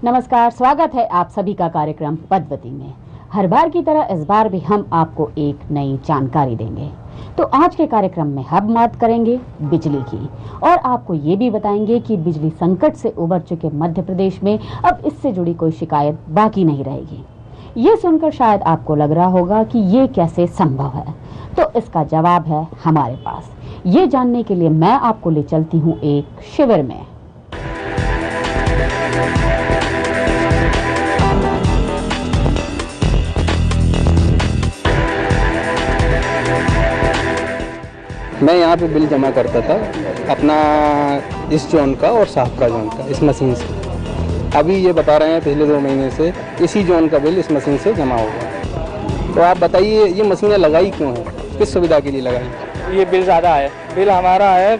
नमस्कार, स्वागत है आप सभी का कार्यक्रम पद्वती में। हर बार की तरह इस बार भी हम आपको एक नई जानकारी देंगे। तो आज के कार्यक्रम में हम बात करेंगे बिजली की और आपको ये भी बताएंगे कि बिजली संकट से उबर चुके मध्य प्रदेश में अब इससे जुड़ी कोई शिकायत बाकी नहीं रहेगी। ये सुनकर शायद आपको लग रहा होगा कि ये कैसे संभव है, तो इसका जवाब है हमारे पास। ये जानने के लिए मैं आपको ले चलती हूँ एक शिविर में। मैं यहाँ पे बिल जमा करता था अपना इस जोन का और साहबका जोन का इस मशीन से। अभी ये बता रहे हैं पिछले 2 महीने से इसी जोन का बिल इस मशीन से जमा होगा। तो आप बताइए ये मशीनें लगाई क्यों है, किस सुविधा के लिए लगाई? ये बिल ज़्यादा है। बिल हमारा है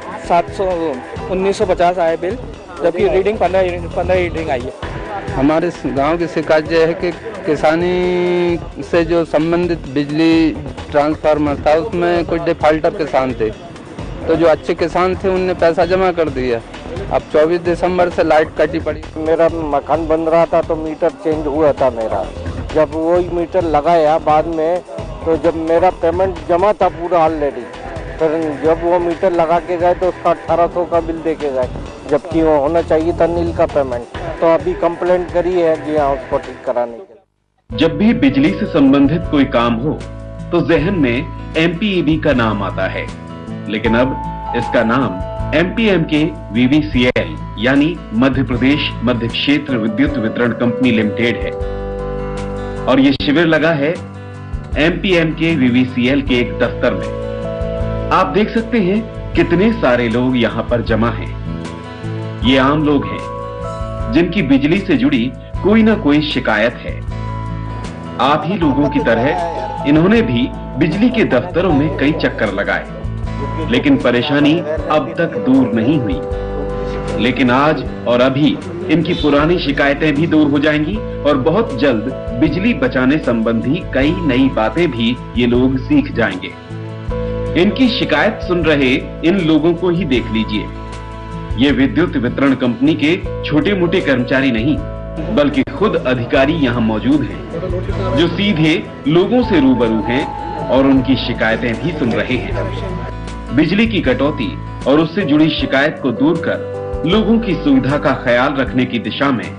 1950 आया बिल, जबकि रीडिंग 15 रीडिंग आई है। हमारे गांव की शिकायत यह है कि किसानी से जो संबंधित बिजली ट्रांसफार्मर था उसमें कुछ डिफाल्टर किसान थे, तो जो अच्छे किसान थे उनने पैसा जमा कर दिया। अब 24 दिसंबर से लाइट कटी पड़ी। मेरा मकान बन रहा था तो मीटर चेंज हुआ था मेरा। जब वही मीटर लगाया बाद में, तो जब मेरा पेमेंट जमा था पूरा ऑलरेडी, फिर जब वो मीटर लगा के गए तो उसका 1800 का बिल दे के गए, जबकि वो होना चाहिए था नील का पेमेंट। तो अभी कंप्लेंट करी है कि हाँ उसको ठीक कराने के लिए। जब भी बिजली से संबंधित कोई काम हो तो जहन में एमपीईबी का नाम आता है, लेकिन अब इसका नाम एमपीएमके वीवीसीएल यानी मध्य प्रदेश मध्य क्षेत्र विद्युत वितरण कंपनी लिमिटेड है। और ये शिविर लगा है एमपीएमके वीवीसीएल के एक दफ्तर में। आप देख सकते हैं कितने सारे लोग यहाँ पर जमा हैं। ये आम लोग हैं जिनकी बिजली से जुड़ी कोई ना कोई शिकायत है। आप ही लोगों की तरह इन्होंने भी बिजली के दफ्तरों में कई चक्कर लगाए, लेकिन परेशानी अब तक दूर नहीं हुई। लेकिन आज और अभी इनकी पुरानी शिकायतें भी दूर हो जाएंगी और बहुत जल्द बिजली बचाने संबंधी कई नई बातें भी ये लोग सीख जाएंगे। इनकी शिकायत सुन रहे इन लोगों को ही देख लीजिए। ये विद्युत वितरण कंपनी के छोटे मोटे कर्मचारी नहीं, बल्कि खुद अधिकारी यहाँ मौजूद हैं, जो सीधे लोगों से रूबरू हैं और उनकी शिकायतें भी सुन रहे हैं। बिजली की कटौती और उससे जुड़ी शिकायत को दूर कर लोगों की सुविधा का ख्याल रखने की दिशा में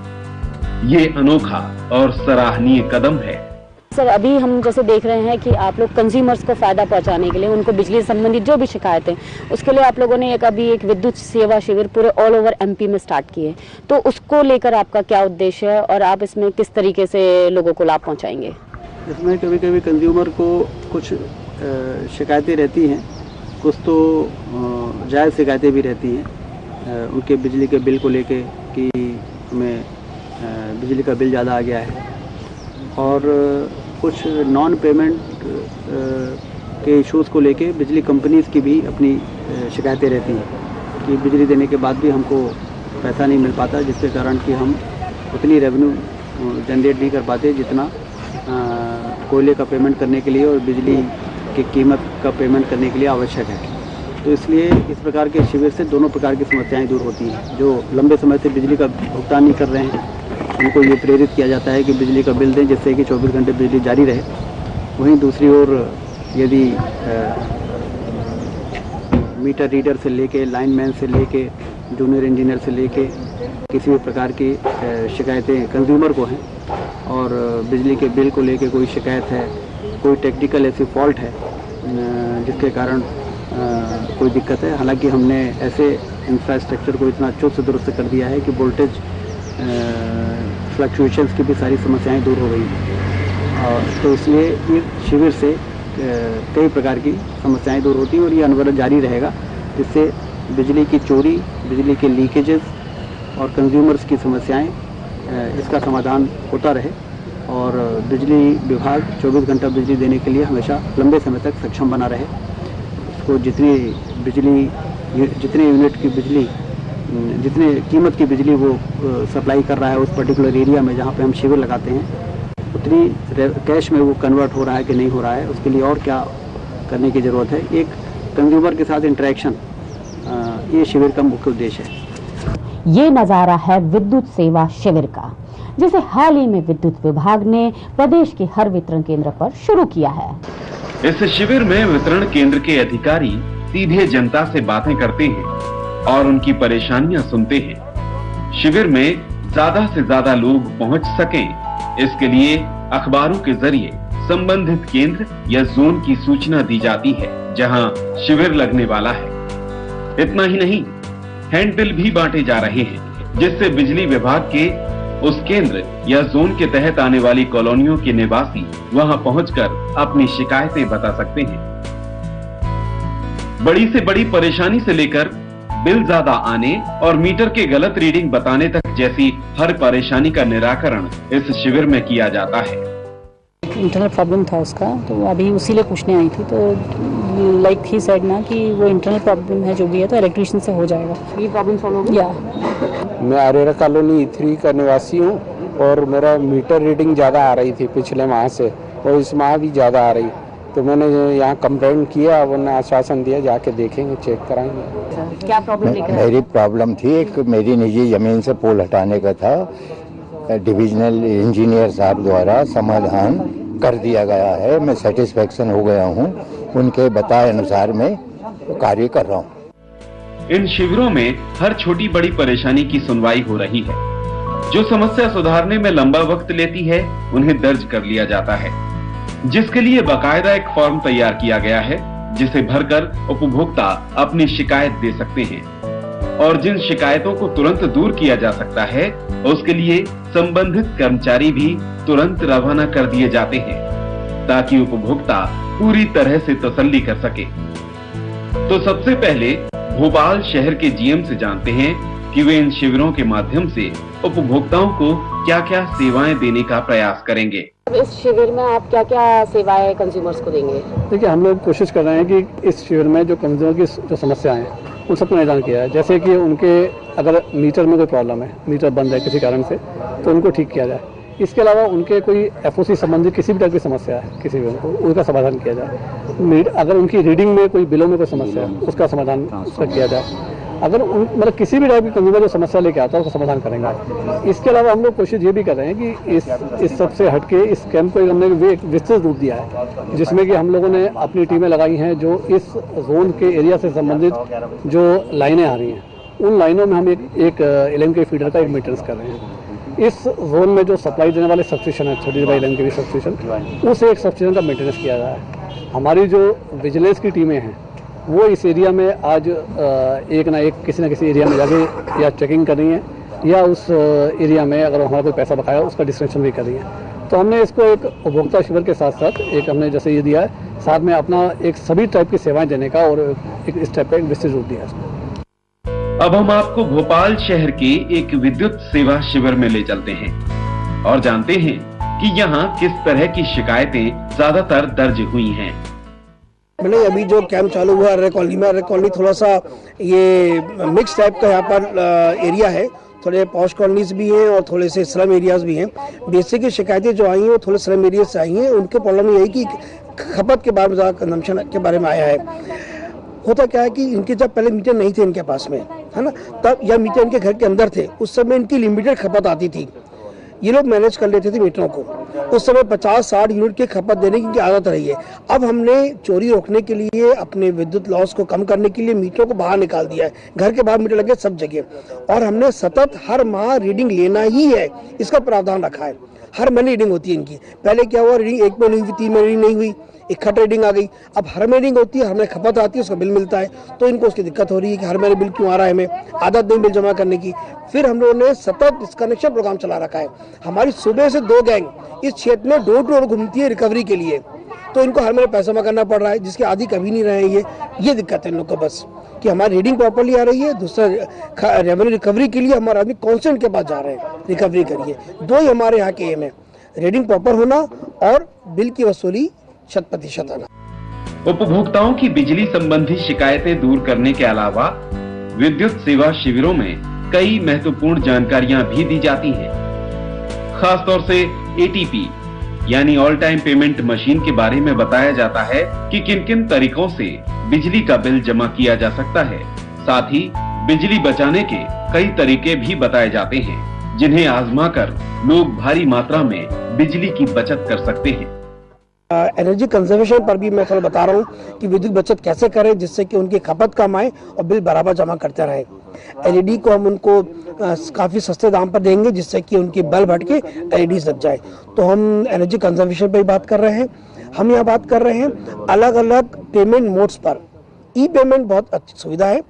ये अनोखा और सराहनीय कदम है। सर, अभी हम जैसे देख रहे हैं कि आप लोग कंज्यूमर्स को फायदा पहुंचाने के लिए, उनको बिजली से संबंधित जो भी शिकायतें, उसके लिए आप लोगों ने एक विद्युत सेवा शिविर पूरे ऑल ओवर एमपी में स्टार्ट किए। तो उसको लेकर आपका क्या उद्देश्य है और आप इसमें किस तरीके से लोगों को लाभ पहुंचाएंगे? इसमें कभी कभी कंज्यूमर को कुछ शिकायतें रहती हैं, कुछ तो जायज़ शिकायतें भी रहती हैं उनके बिजली के बिल को लेके कि हमें बिजली का बिल ज़्यादा आ गया है, और कुछ नॉन पेमेंट के इश्यूज़ को लेके बिजली कंपनीज़ की भी अपनी शिकायतें रहती हैं कि बिजली देने के बाद भी हमको पैसा नहीं मिल पाता, जिसके कारण कि हम उतनी रेवेन्यू जनरेट नहीं कर पाते जितना कोयले का पेमेंट करने के लिए और बिजली की कीमत का पेमेंट करने के लिए आवश्यक है। तो इसलिए इस प्रकार के शिविर से दोनों प्रकार की समस्याएं दूर होती हैं। जो लंबे समय से बिजली का भुगतान नहीं कर रहे हैं, उनको ये प्रेरित किया जाता है कि बिजली का बिल दें, जिससे कि 24 घंटे बिजली जारी रहे। वहीं दूसरी ओर यदि मीटर रीडर से लेके, लाइनमैन से लेके, जूनियर इंजीनियर से लेके किसी भी प्रकार की शिकायतें कंज्यूमर को हैं और बिजली के बिल को लेके कोई शिकायत है, कोई टेक्निकल ऐसी फॉल्ट है जिसके कारण कोई दिक्कत है। हालांकि हमने ऐसे इंफ्रास्ट्रक्चर को इतना चुस्त दुरुस्त कर दिया है कि वोल्टेज फ्लक्चुएशंस की भी सारी समस्याएं दूर हो गई हैं, और तो इसलिए इस शिविर से कई प्रकार की समस्याएं दूर होती हैं और ये अनवरत जारी रहेगा, जिससे बिजली की चोरी, बिजली के लीकेजेस और कंज्यूमर्स की समस्याएं इसका समाधान होता रहे और बिजली विभाग 24 घंटा बिजली देने के लिए हमेशा लंबे समय तक सक्षम बना रहे। उसको जितनी यूनिट की बिजली, जितने कीमत की बिजली वो सप्लाई कर रहा है उस पर्टिकुलर एरिया में जहाँ पे हम शिविर लगाते हैं, उतनी कैश में वो कन्वर्ट हो रहा है कि नहीं हो रहा है, उसके लिए और क्या करने की ज़रूरत है। एक कंज्यूमर के साथ इंटरेक्शन, ये शिविर का मुख्य उद्देश्य है। ये नज़ारा है विद्युत सेवा शिविर का। जिसे हाल ही में विद्युत विभाग ने प्रदेश के हर वितरण केंद्र पर शुरू किया है। इस शिविर में वितरण केंद्र के अधिकारी सीधे जनता से बातें करते हैं और उनकी परेशानियां सुनते हैं। शिविर में ज्यादा से ज्यादा लोग पहुंच सकें, इसके लिए अखबारों के जरिए संबंधित केंद्र या जोन की सूचना दी जाती है जहां शिविर लगने वाला है। इतना ही नहीं, हैंडबिल भी बांटे जा रहे हैं, जिससे बिजली विभाग के उस केंद्र या जोन के तहत आने वाली कॉलोनियों के निवासी वहां पहुंचकर अपनी शिकायतें बता सकते हैं। बड़ी से बड़ी परेशानी से लेकर बिल ज्यादा आने और मीटर के गलत रीडिंग बताने तक जैसी हर परेशानी का निराकरण इस शिविर में किया जाता है। इंटरनल प्रॉब्लम था उसका, तो अभी उसी लिए पूछने आई थी। तो लाइक ही सेड ना कि वो इंटरनल प्रॉब्लम है जो भी है तो इलेक्ट्रिशियन से हो जाएगा। ये प्रॉब्लम सॉल्व होगी? या मैं आरेरा कॉलोनी 3 का निवासी हूँ और मेरा मीटर रीडिंग ज़्यादा आ रही थी पिछले माह से, और इस माह भी ज़्यादा आ रही। तो मैंने यहाँ कंप्लेंट किया, उन्होंने आश्वासन दिया जाके देखेंगे, चेक कराएंगे। क्या प्रॉब्लम लेकर? मेरी प्रॉब्लम थी, एक मेरी निजी ज़मीन से पोल हटाने का था। डिविजनल इंजीनियर साहब द्वारा समाधान कर दिया गया है। मैं सेटिस्फेक्शन हो गया हूँ, उनके बताए अनुसार मैं कार्य कर रहा हूँ। इन शिविरों में हर छोटी बड़ी परेशानी की सुनवाई हो रही है। जो समस्या सुधारने में लंबा वक्त लेती है उन्हें दर्ज कर लिया जाता है, जिसके लिए बाकायदा एक फॉर्म तैयार किया गया है, जिसे भरकर उपभोक्ता अपनी शिकायत दे सकते हैं। और जिन शिकायतों को तुरंत दूर किया जा सकता है उसके लिए संबंधित कर्मचारी भी तुरंत रवाना कर दिए जाते हैं, ताकि उपभोक्ता पूरी तरह से तसल्ली कर सके। तो सबसे पहले भोपाल शहर के जीएम से जानते हैं कि वे इन शिविरों के माध्यम से उपभोक्ताओं को क्या-क्या सेवाएं देने का प्रयास करेंगे। इस शिविर में आप क्या-क्या सेवाएं कंज्यूमर्स को देंगे? देखिए, हम लोग कोशिश कर रहे हैं कि इस शिविर में जो कंज्यूमर की जो समस्याएं हैं उन सबको निदान किया है। जैसे कि उनके अगर मीटर में कोई प्रॉब्लम है, मीटर बंद है किसी कारण से, तो उनको ठीक किया जाए। इसके अलावा उनके कोई एफओसी संबंधी किसी भी तरह की समस्या है, किसी भी उनको उसका समाधान किया जाए। अगर उनकी रीडिंग में कोई बिलों में कोई समस्या है उसका समाधान किया जाए। अगर मतलब किसी भी टाइप की कंज्यूमर जो समस्या लेके आता है उसका समाधान करेंगे। इसके अलावा हम लोग कोशिश ये भी कर रहे हैं कि इस सब से हटके इस कैंप को हमने एक विस्तृत रूप दिया है, जिसमें कि हम लोगों ने अपनी टीमें लगाई हैं जो इस जोन के एरिया से संबंधित जो लाइनें आ रही हैं उन लाइनों में हम एक LM के फीडर का एक मेंटेनेंस कर रहे हैं। इस जोन में जो सप्लाई देने वाले सबस्टेशन है 30/11 के सबस्टेशन, उस एक सबस्टेशन का मेंटेनेंस किया गया है। हमारी जो विजिलेंस की टीमें हैं वो इस एरिया में आज एक ना एक किसी न किसी एरिया में जाके या चेकिंग कर रही हैं या उस एरिया में अगर हमारा कोई पैसा बकाया उसका डिस्क्रिप्शन भी कर रही है। तो हमने इसको एक उपभोक्ता शिविर के साथ साथ एक हमने जैसे ये दिया है, साथ में अपना एक सभी टाइप की सेवाएं देने का और एक इस टाइप का एक विस्तृत रूप दिया है। अब हम आपको भोपाल शहर के एक विद्युत सेवा शिविर में ले चलते हैं और जानते हैं कि यहाँ किस तरह की शिकायतें ज्यादातर दर्ज हुई हैं। मैंने अभी जो कैंप चालू हुआ अरेरा कॉलोनी थोड़ा सा ये मिक्स टाइप का यहाँ पर एरिया है। थोड़े पॉश कॉलोनीज भी हैं और थोड़े से स्लम एरियाज भी हैं। बेसिक शिकायतें जो आई हैं वो थोड़े स्लम एरिया से आई हैं। उनके प्रॉब्लम यही कि खपत के बारे में ज़्यादा कंजम्पशन के बारे में आया है। होता क्या है कि इनके जब पहले मीटर नहीं थे इनके पास में, है ना, तब या मीटर इनके घर के अंदर थे, उस समय इनकी लिमिटेड खपत आती थी। ये लोग मैनेज कर लेते थे मीटरों को। उस समय 50-60 यूनिट की खपत देने की आदत रही है। अब हमने चोरी रोकने के लिए, अपने विद्युत लॉस को कम करने के लिए मीटरों को बाहर निकाल दिया है। घर के बाहर मीटर लगे सब जगह, और हमने सतत हर माह रीडिंग लेना ही है, इसका प्रावधान रखा है। हर महीने रीडिंग होती है इनकी। पहले क्या हुआ, रीडिंग 1 महीने हुई, 3 महीने नहीं हुई, इकट्ठा रीडिंग आ गई। अब हर महीने रीडिंग होती है, हमें खपत आती है, उसका बिल मिलता है, तो इनको उसकी दिक्कत हो रही है कि हर महीने बिल क्यों आ रहा है, हमें आदत नहीं बिल जमा करने की। फिर हम लोगों ने सतत डिस्कनेक्शन प्रोग्राम चला रखा है। हमारी सुबह से 2 गैंग इस क्षेत्र में डोर टू डोर घूमती है रिकवरी के लिए, तो इनको हर महीने पैसा जमा करना पड़ रहा है, जिसके आदि कभी नहीं रहे। ये दिक्कत है इन लोग को, बस कि हमारी रीडिंग प्रॉपर्ली आ रही है। दूसरा रेवेन्यू रिकवरी के लिए हमारे आदमी कॉन्स्टेंट के पास जा रहे हैं, रिकवरी करिए। 2 ही हमारे यहाँ के एम है, रीडिंग प्रॉपर होना और बिल की वसूली 100% आना। उपभोक्ताओं की बिजली संबंधी शिकायतें दूर करने के अलावा विद्युत सेवा शिविरों में कई महत्वपूर्ण जानकारियां भी दी जाती हैं। खासतौर से ATP यानी ऑल टाइम पेमेंट मशीन के बारे में बताया जाता है कि किन-किन तरीकों से बिजली का बिल जमा किया जा सकता है। साथ ही बिजली बचाने के कई तरीके भी बताए जाते हैं, जिन्हें आजमाकर लोग भारी मात्रा में बिजली की बचत कर सकते हैं। एनर्जी कंजर्वेशन पर भी मैं थोड़ा बता रहा हूँ कि विद्युत बचत कैसे करें जिससे कि उनकी खपत कम आए और बिल बराबर जमा करते रहें। एलईडी को हम उनको काफ़ी सस्ते दाम पर देंगे जिससे कि उनकी बल्ब हट के एलईडी लग जाए। तो हम एनर्जी कंजर्वेशन पर ही बात कर रहे हैं। हम यहाँ बात कर रहे हैं अलग अलग पेमेंट मोड्स पर। ई पेमेंट बहुत अच्छी सुविधा है।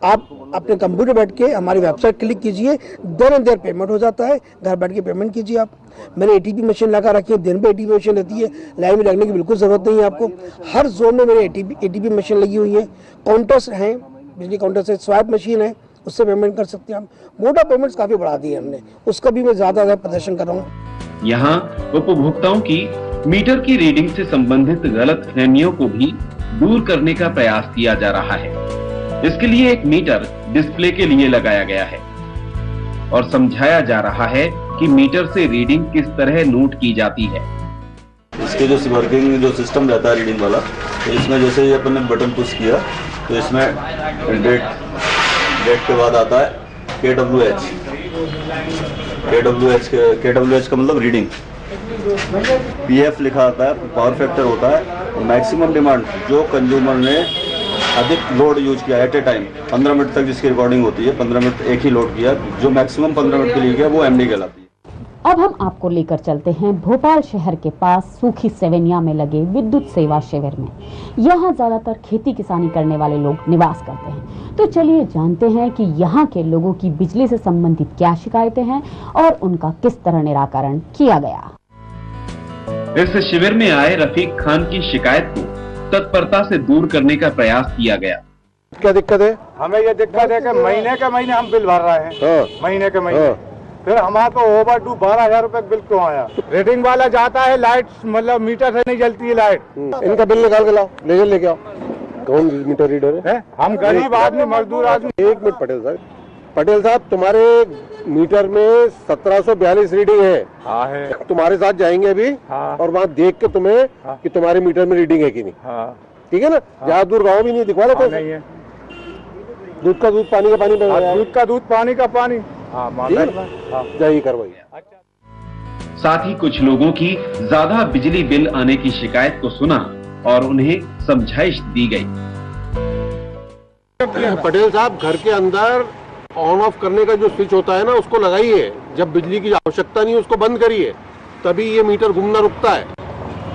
आप अपने कंप्यूटर बैठ के हमारी वेबसाइट क्लिक कीजिए, देर एंड देर पेमेंट हो जाता है। घर बैठ के पेमेंट कीजिए आप। मैंने एटीपी मशीन लगा रखी है, दिन पे एटीपी मशीन रहती है, लाइन में लगने की बिल्कुल जरूरत नहीं है आपको। हर जोन में मेरे एटीपी मशीन लगी हुई है। काउंटर्स हैं, बिजली काउंटर से स्वैप मशीन है, उससे पेमेंट कर सकते हैं हम। मोड ऑफ पेमेंट्स काफी बढ़ा दिए हमने, उसका भी मैं ज्यादा प्रदर्शन कर रहा हूँ। यहाँ उपभोक्ताओं की मीटर की रीडिंग से संबंधित गलतफहमियों को भी दूर करने का प्रयास किया जा रहा है। इसके लिए एक मीटर डिस्प्ले के लिए लगाया गया है और समझाया जा रहा है कि मीटर से रीडिंग किस तरह नोट की जाती है। इसके जो वर्किंग जो सिस्टम रहता है रीडिंग वाला, तो इसमें जैसे ही अपन ने बटन पुश किया तो इसमें डेट के बाद आता है KWH। KWH का मतलब रीडिंग। PF लिखा आता है, पावर फैक्टर होता है। मैक्सिमम डिमांड जो कंज्यूमर ने अधिक लोड यूज किया एट ए टाइम 15 मिनट तक जिसकी रिकॉर्डिंग होती है, 15 मिनट एक ही लोड किया, जो मैक्सिमम 15 मिनट के लिए किया वो MD कहलाती है। अब हम आपको लेकर चलते हैं भोपाल शहर के पास सूखी सेवनिया में लगे विद्युत सेवा शिविर में। यहाँ ज्यादातर खेती किसानी करने वाले लोग निवास करते हैं। तो चलिए जानते हैं कि यहाँ के लोगों की बिजली से संबंधित क्या शिकायतें हैं और उनका किस तरह निराकरण किया गया। इस शिविर में आए रफीक खान की शिकायत को तत्परता से दूर करने का प्रयास किया गया। क्या दिक्कत है? हमें ये दिक्कत है कि महीने के महीने हम बिल भर रहे हैं। महीने के महीने फिर हमारे को ओवर ड्यू 12,000 रुपए बिल क्यों आया? रेटिंग वाला जाता है, लाइट मतलब मीटर से नहीं जलती है लाइट। इनका बिल निकाल के लाओ, लेके आओ। कौन मीटर रीडर है? हम गरीब आदमी, मजदूर आदमी। एक मिनट पटेल साहब तुम्हारे मीटर में 1742 रीडिंग है। हाँ है। तुम्हारे साथ जाएंगे अभी। हाँ। और वहाँ देख के तुम्हें कि तुम्हारे मीटर में रीडिंग है कि नहीं। हाँ। ठीक है ना? ज्यादा दूर गाँव भी नहीं, दिखवा लेते। नहीं है। दूध का दूध, पानी का पानी, दूध का दूध, पानी का पानी। जाइए करवाइए। साथ ही कुछ लोगों की ज्यादा बिजली बिल आने की शिकायत को सुना और उन्हें समझाइश दी गई। पटेल साहब, घर के अंदर ऑन ऑफ करने का जो स्विच होता है ना, उसको लगाइए। जब बिजली की आवश्यकता नहीं उसको बंद करिए, तभी ये मीटर घूमना रुकता है।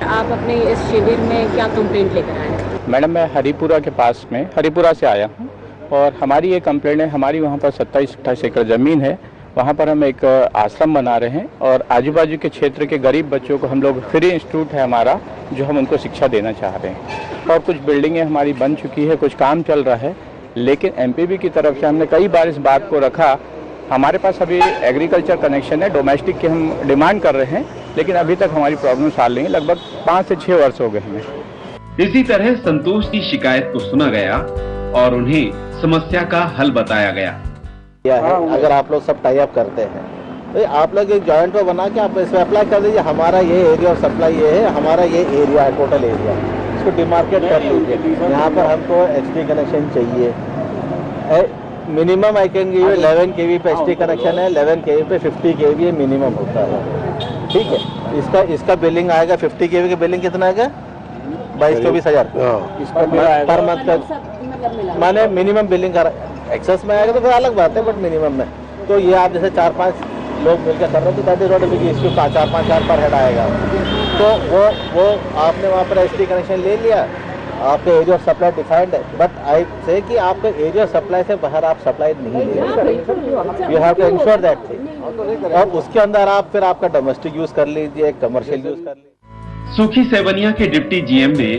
आप अपने इस शिविर में क्या कंप्लेंट लेकर आए? मैडम, मैं हरिपुरा के पास में हरिपुरा से आया हूँ और हमारी ये कंप्लेंट है। हमारी वहाँ पर 27-28 एकड़ ज़मीन है। वहाँ पर हम एक आश्रम बना रहे हैं और आजू बाजू के क्षेत्र के गरीब बच्चों को हम लोग फ्री इंस्टीट्यूट है हमारा, जो हम उनको शिक्षा देना चाह रहे हैं। और कुछ बिल्डिंगें हमारी बन चुकी है, कुछ काम चल रहा है, लेकिन MPB की तरफ से हमने कई बार इस बात को रखा। हमारे पास अभी एग्रीकल्चर कनेक्शन है, डोमेस्टिक की हम डिमांड कर रहे हैं, लेकिन अभी तक हमारी प्रॉब्लम सॉल्व नहीं है। लगभग 5 से 6 वर्ष हो गए हमें। इसी तरह संतोष की शिकायत को सुना गया और उन्हें समस्या का हल बताया गया। अगर आप लोग सब टाई अप करते हैं तो आप लोग एक जॉइंट पे बना के आप इसमें अप्लाई कर दीजिए। हमारा ये एरिया ऑफ सप्लाई ये है, हमारा ये एरिया है, टोटल एरिया, इसको डिमार्केट कर लीजिए। यहाँ पर हमको HD कनेक्शन चाहिए। Minimum I can give 11 kV पे HD कनेक्शन है, 11 kV पे 50 kV मिनिमम होता है। ठीक है, इसका बिलिंग आएगा 50 kV की बिलिंग कितना आएगा? 22-24 हज़ार पर मंथ का, माने मिनिमम बिलिंग का। एक्सेस में आएगा तो फिर अलग बात है, बट मिनिमम में तो ये आप जैसे 4-5 लोग मिलकर कर रहे हो तो that is not big issue. 4-5 हज़ार पर हेड आएगा। तो वो आपने वहाँ पर HD कनेक्शन ले लिया, आपका एरिया ऑफ सप्लाई डिफाइंड है, बट आई से कि आपका एरिया ऑफ सप्लाई से बाहर आप सप्लाई नहीं ले सकते। You have to ensure that thing. और उसके अंदर आप फिर आपका डोमेस्टिक यूज कर लीजिए, कमर्शियल यूज कर लीजिए। सूखी सेवनिया के डिप्टी GM ने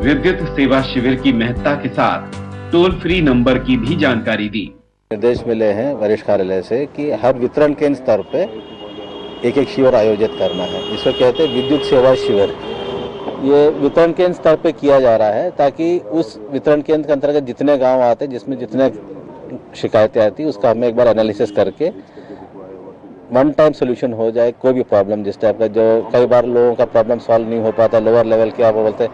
विद्युत सेवा शिविर की महत्ता के साथ टोल फ्री नंबर की भी जानकारी दी। निर्देश मिले हैं वरिष्ठ कार्यालय से कि हर वितरण केंद्र स्तर पे एक शिविर आयोजित करना है। इसको कहते हैं विद्युत सेवा शिविर। ये वितरण केंद्र स्तर पे किया जा रहा है ताकि उस वितरण केंद्र के अंतर्गत जितने गांव आते हैं, जिसमें जितने शिकायतें आती, उसका हमें एक बार एनालिसिस करके वन टाइम सोल्यूशन हो जाए। कोई भी प्रॉब्लम जिस टाइप का, जो कई बार लोगों का प्रॉब्लम सॉल्व नहीं हो पाता, लोअर लेवल के आप बोलते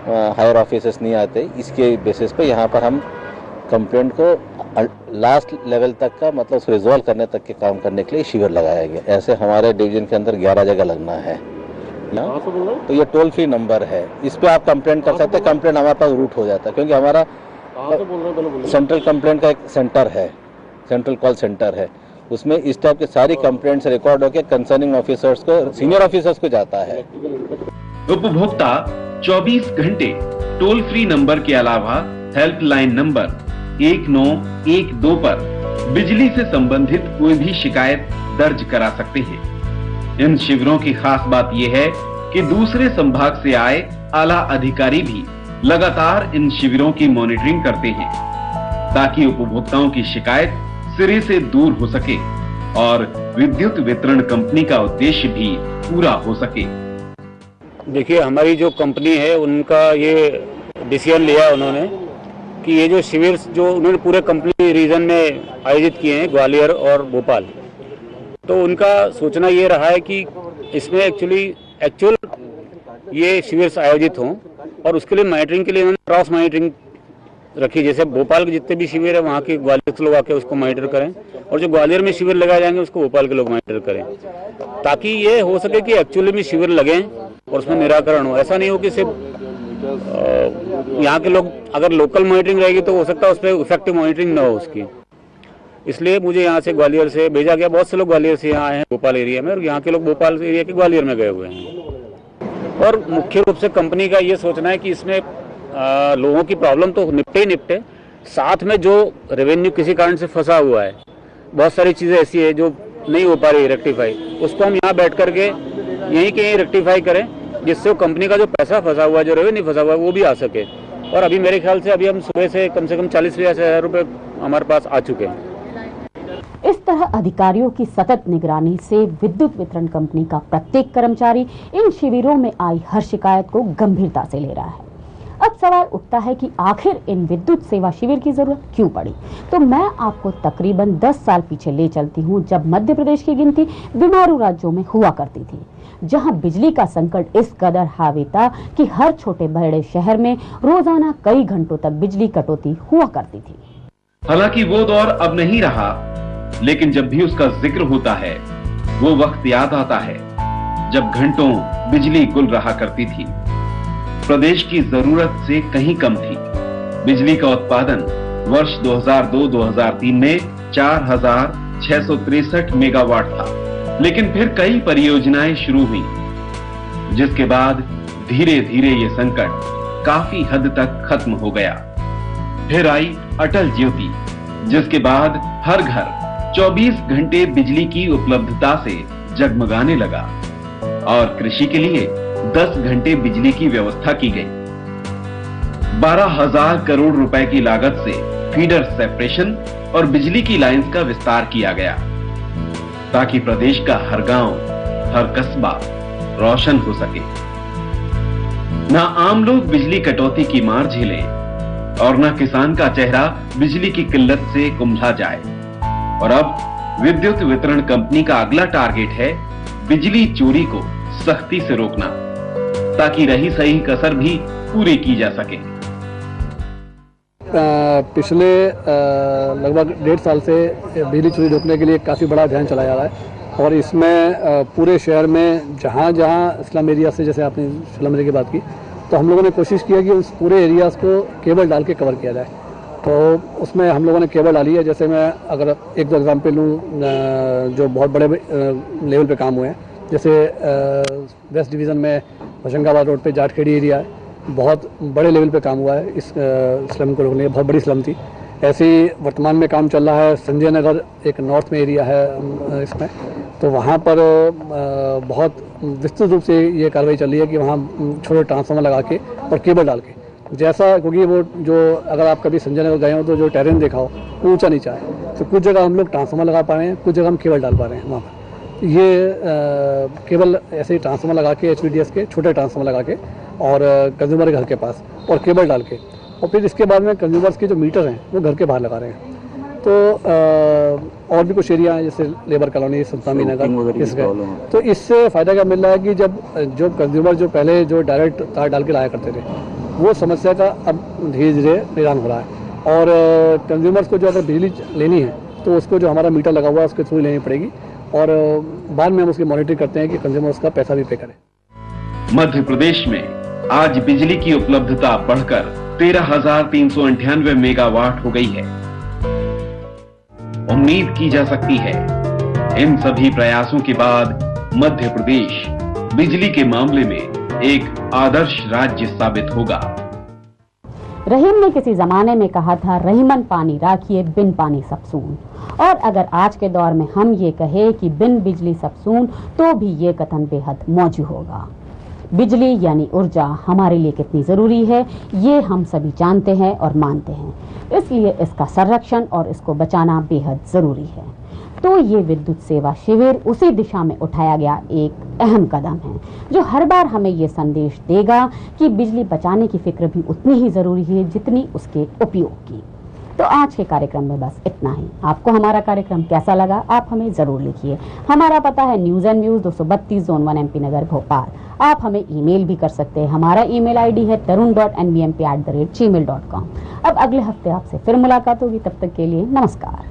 हायर ऑफिसर्स नहीं आते, इसके बेसिस पे यहाँ पर हम कंप्लेंट को लास्ट लेवल तक का मतलब रिजॉल्व करने तक के काम करने के लिए शिविर लगाया गया। ऐसे हमारे डिवीजन के अंदर 11 जगह लगना है ना, तो ये टोल फ्री नंबर है, इस पे आप कंप्लेंट कर सकते हैं। कंप्लेंट हमारे पास रूट हो जाता है क्योंकि हमारा सेंट्रल कंप्लेंट का एक सेंटर है, सेंट्रल कॉल सेंटर है, उसमें इस टाइप की सारी कंप्लेंट्स रिकॉर्ड होकर कंसर्निंग ऑफिसर्स को, सीनियर ऑफिसर्स को जाता है। उपभोक्ता 24 घंटे टोल फ्री नंबर के अलावा हेल्पलाइन नंबर 1912 पर बिजली से संबंधित कोई भी शिकायत दर्ज करा सकते हैं। इन शिविरों की खास बात यह है कि दूसरे संभाग से आए आला अधिकारी भी लगातार इन शिविरों की मॉनिटरिंग करते हैं ताकि उपभोक्ताओं की शिकायत सिरे से दूर हो सके और विद्युत वितरण कंपनी का उद्देश्य भी पूरा हो सके। देखिए, हमारी जो कंपनी है उनका ये डिसीजन लिया उन्होंने कि ये जो शिविर जो उन्होंने पूरे कंपनी रीजन में आयोजित किए हैं, ग्वालियर और भोपाल, तो उनका सोचना ये रहा है कि इसमें एक्चुअल ये शिविर आयोजित हों और उसके लिए मॉनिटरिंग के लिए उन्होंने क्रॉस मॉनिटरिंग रखी। जैसे भोपाल के जितने भी शिविर है वहाँ के ग्वालियर के लोग आके उसको मॉनिटर करें और जो ग्वालियर में शिविर लगाए जाएंगे उसको भोपाल के लोग मॉनिटर करें, ताकि ये हो सके कि एक्चुअली में शिविर लगें और उसमें निराकरण हो। ऐसा नहीं हो कि सिर्फ यहाँ के लोग, अगर लोकल मॉनिटरिंग रहेगी तो हो सकता है उस पर इफेक्टिव मॉनिटरिंग न हो उसकी। इसलिए मुझे यहाँ से ग्वालियर से भेजा गया, बहुत से लोग ग्वालियर से यहाँ आए हैं भोपाल एरिया में, और यहाँ के लोग भोपाल एरिया के ग्वालियर में गए हुए हैं। और मुख्य रूप से कंपनी का ये सोचना है कि इसमें लोगों की प्रॉब्लम तो निपटे, साथ में जो रेवेन्यू किसी कारण से फंसा हुआ है, बहुत सारी चीज़ें ऐसी है जो नहीं हो पा रही रेक्टिफाई, उसको हम यहाँ बैठ करके यहीं के यहीं रेक्टिफाई करें, जिससे वो कंपनी का जो पैसा फंसा हुआ है, जो रेवेन्यू फंसा हुआ है, वो भी आ सके। और अभी मेरे ख्याल से अभी हम सुबह से कम 40,000 रुपये हमारे पास आ चुके हैं। इस तरह अधिकारियों की सतत निगरानी से विद्युत वितरण कंपनी का प्रत्येक कर्मचारी इन शिविरों में आई हर शिकायत को गंभीरता से ले रहा है। अब सवाल उठता है कि आखिर इन विद्युत सेवा शिविर की जरूरत क्यों पड़ी। तो मैं आपको तकरीबन 10 साल पीछे ले चलती हूँ, जब मध्य प्रदेश की गिनती बीमारू राज्यों में हुआ करती थी, जहां बिजली का संकट इस कदर हावी था कि हर छोटे बड़े शहर में रोजाना कई घंटों तक बिजली कटौती हुआ करती थी। हालांकि वो दौर अब नहीं रहा, लेकिन जब भी उसका जिक्र होता है वो वक्त याद आता है जब घंटों बिजली गुल रहा करती थी। प्रदेश की जरूरत से कहीं कम थी। बिजली का उत्पादन वर्ष 2002-2003 में 4,663 मेगावाट था, लेकिन फिर कई परियोजनाएं शुरू हुई, जिसके बाद धीरे धीरे ये संकट काफी हद तक खत्म हो गया। फिर आई अटल ज्योति, जिसके बाद हर घर 24 घंटे बिजली की उपलब्धता से जगमगाने लगा और कृषि के लिए 10 घंटे बिजली की व्यवस्था की गई। 12,000 करोड़ रुपए की लागत से फीडर सेपरेशन और बिजली की लाइंस का विस्तार किया गया, ताकि प्रदेश का हर गांव, हर कस्बा रोशन हो सके। ना आम लोग बिजली कटौती की मार झेले और ना किसान का चेहरा बिजली की किल्लत से कुंभला जाए। और अब विद्युत वितरण कंपनी का अगला टारगेट है बिजली चोरी को सख्ती से रोकना, ताकि रही सही कसर भी पूरी की जा सके। पिछले लगभग 1.5 साल से बिजली चोरी रोकने के लिए काफ़ी बड़ा अभियान चलाया जा रहा है, और इसमें पूरे शहर में जहाँ जहाँ स्लम एरिया से, जैसे आपने स्लम एरिया की बात की, तो हम लोगों ने कोशिश किया कि उस पूरे एरियाज़ को केबल डाल के कवर किया जाए। तो उसमें हम लोगों ने केबल डाली है। जैसे मैं अगर एक दो एग्जाम्पल लूँ जो बहुत बड़े लेवल पे काम हुए हैं, जैसे वेस्ट डिवीज़न में होशंगाबाद रोड पे जाटखेड़ी एरिया है, बहुत बड़े लेवल पे काम हुआ है इस स्लम को रोकने, बहुत बड़ी स्लम थी। ऐसे ही वर्तमान में काम चल रहा है संजय नगर, एक नॉर्थ में एरिया है इसमें, तो वहाँ पर बहुत विस्तृत रूप से ये कार्रवाई चल रही है कि वहाँ छोटे ट्रांसफार्मर लगा के और केबल डाल के, जैसा, क्योंकि वो जो अगर आप कभी संजय नगर गए हो तो जो टेरेन देखा हो वो ऊँचा नीचा है, तो कुछ जगह हम लोग ट्रांसफार्मर लगा पा रहे हैं, कुछ जगह हम केबल डाल पा रहे हैं वहाँ पर। ये केबल ऐसे ही ट्रांसफार्मर लगा के, HVDS के छोटे ट्रांसफार्मर लगा के और कंज्यूमर के घर के पास और केबल डाल के, और फिर इसके बाद में कंज्यूमर्स के जो मीटर हैं वो घर के बाहर लगा रहे हैं। तो और भी कुछ एरिया हैं जैसे लेबर कॉलोनी, सुल्तानी नगर, इसका, तो इससे फ़ायदा क्या मिल रहा है कि जब जो कंज्यूमर जो पहले जो डायरेक्ट तार डाल के लाया करते थे, वो समस्या का अब धीरे धीरे निदान हो रहा है। और कंज्यूमर्स को जो अगर बिजली लेनी है तो उसको जो हमारा मीटर लगा हुआ है उसके थ्रू लेनी पड़ेगी और बाद में हम उसकी मॉनिटरिंग करते हैं कि कंज्यूमर उसका पैसा भी पे करे। मध्य प्रदेश में आज बिजली की उपलब्धता बढ़कर 13,398 मेगावाट हो गई है। उम्मीद की जा सकती है इन सभी प्रयासों के बाद मध्य प्रदेश बिजली के मामले में एक आदर्श राज्य साबित होगा। रहीम ने किसी जमाने में कहा था, रहीमन पानी राखिए बिन पानी सबसून। और अगर आज के दौर में हम ये कहें कि बिन बिजली सबसून, तो भी ये कथन बेहद मौजू होगा। बिजली यानी ऊर्जा हमारे लिए कितनी जरूरी है ये हम सभी जानते हैं और मानते हैं, इसलिए इसका संरक्षण और इसको बचाना बेहद जरूरी है। तो ये विद्युत सेवा शिविर उसी दिशा में उठाया गया एक अहम कदम है, जो हर बार हमें ये संदेश देगा कि बिजली बचाने की फिक्र भी उतनी ही जरूरी है जितनी उसके उपयोग की। तो आज के कार्यक्रम में बस इतना ही। आपको हमारा कार्यक्रम कैसा लगा आप हमें जरूर लिखिए। हमारा पता है news and views 232 zone 1 MP Nagar Bhopal. आप हमें ईमेल भी कर सकते हैं। हमारा ईमेल आईडी है tarun.nvmp@gmail.com। अब अगले हफ्ते आपसे फिर मुलाकात होगी, तब तक के लिए नमस्कार।